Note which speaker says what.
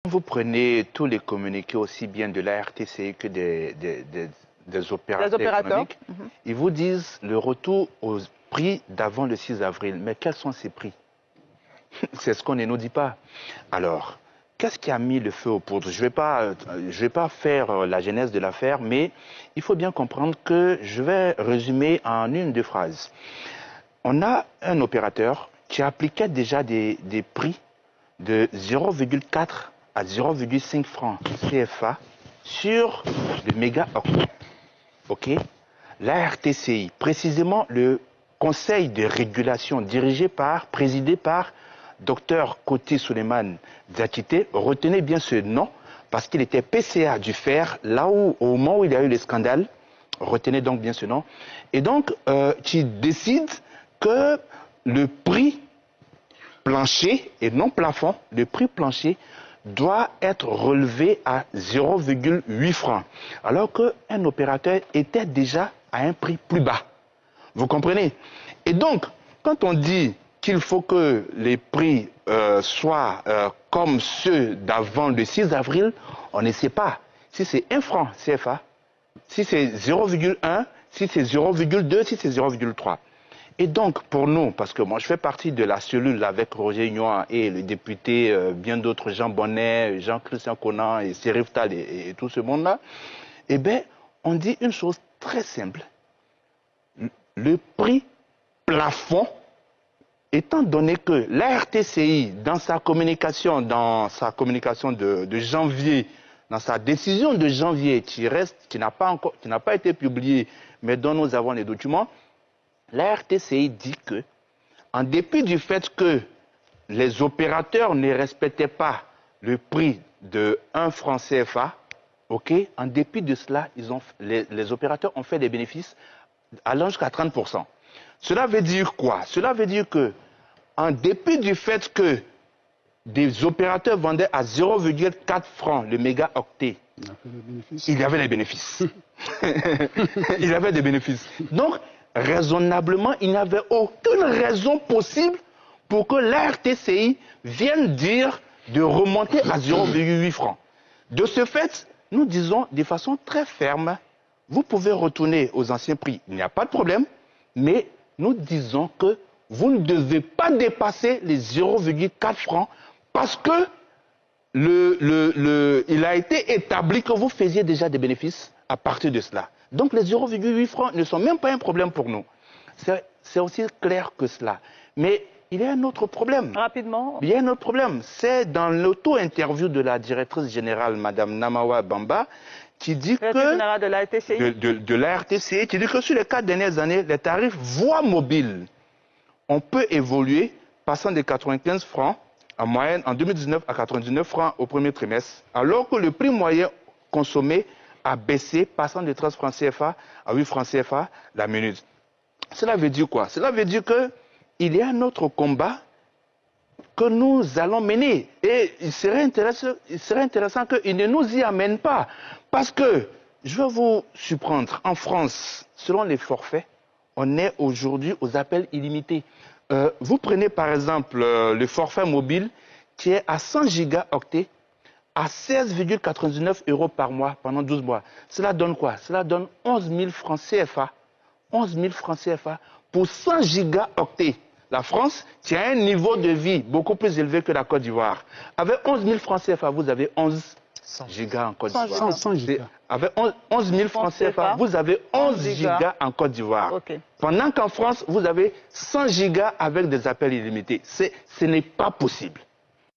Speaker 1: Vous prenez tous les communiqués aussi bien de la RTC que des opérateurs économiques, ils vous disent le retour aux prix d'avant le 6 avril. Mais quels sont ces prix? C'est ce qu'on ne nous dit pas. Alors, qu'est-ce qui a mis le feu aux poudres? Je vais pas faire la genèse de l'affaire, mais il faut bien comprendre que je vais résumer en une, deux phrases. On a un opérateur qui appliquait déjà des prix de 0,4 à 0,5 francs CFA sur le mégaoctet. OK? La RTCI, précisément le conseil de régulation présidé par Dr Koti Suleiman Diakité, retenez bien ce nom parce qu'il était PCA du fer, là où, au moment où il y a eu le scandale, retenez donc bien ce nom, et donc qui décide que le prix plancher et non plafond, le prix plancher doit être relevé à 0,8 francs, alors qu'un opérateur était déjà à un prix plus bas. Vous comprenez? Et donc, quand on dit qu'il faut que les prix soient comme ceux d'avant le 6 avril, on ne sait pas si c'est 1 franc CFA, si c'est 0,1, si c'est 0,2, si c'est 0,3. Et donc, pour nous, parce que moi, je fais partie de la cellule avec Roger Ignoa et le député, bien d'autres, Jean Bonnet, Jean-Christian Conan et Serif Tal et tout ce monde-là, eh bien, on dit une chose très simple. Le prix plafond, étant donné que la RTCI, dans sa communication de janvier, dans sa décision de janvier qui n'a pas été publiée, mais dont nous avons les documents, la RTCI dit que, en dépit du fait que les opérateurs ne respectaient pas le prix de 1 franc CFA, okay, en dépit de cela, les opérateurs ont fait des bénéfices allant jusqu'à 30%. Cela veut dire quoi? Cela veut dire que, en dépit du fait que des opérateurs vendaient à 0,4 francs le mégaoctet, il y avait des bénéfices. Il y avait des bénéfices. Donc, raisonnablement, il n'y avait aucune raison possible pour que la RTCI vienne dire de remonter à 0,8 francs. De ce fait, nous disons de façon très ferme, vous pouvez retourner aux anciens prix, il n'y a pas de problème, mais nous disons que vous ne devez pas dépasser les 0,4 francs parce que il a été établi que vous faisiez déjà des bénéfices à partir de cela. Donc les 0,8 francs ne sont même pas un problème pour nous. C'est aussi clair que cela. Mais il y a un autre problème.
Speaker 2: Rapidement.
Speaker 1: Il y a un autre problème. C'est dans l'auto-interview de la directrice générale, Mme Namawa Bamba, qui dit que...
Speaker 2: Générale de la RTCI.
Speaker 1: De la RTCI, qui dit que sur les 4 dernières années, les tarifs voie mobile, on peut évoluer passant de 95 francs en moyenne en 2019 à 99 francs au premier trimestre, alors que le prix moyen consommé a baissé, passant de 13 francs CFA à 8 francs CFA la minute. Cela veut dire quoi? Cela veut dire qu'il y a un autre combat que nous allons mener. Et il serait intéressant qu'il ne nous y amène pas. Parce que, je vais vous surprendre, en France, selon les forfaits, on est aujourd'hui aux appels illimités. Vous prenez par exemple le forfait mobile qui est à 100 gigaoctets à 16,99 € par mois pendant 12 mois. Cela donne quoi? Cela donne 11 000 francs CFA. 11 000 francs CFA pour 100 gigaoctets. La France tient un niveau de vie beaucoup plus élevé que la Côte d'Ivoire. Avec 11 000 francs CFA, vous avez 11 gigas en Côte d'Ivoire.
Speaker 3: 100 gigas.
Speaker 1: Avec 11 000 francs CFA, vous avez 11 gigas en Côte d'Ivoire.
Speaker 2: Okay.
Speaker 1: Pendant qu'en France, vous avez 100 gigas avec des appels illimités. Ce n'est pas possible.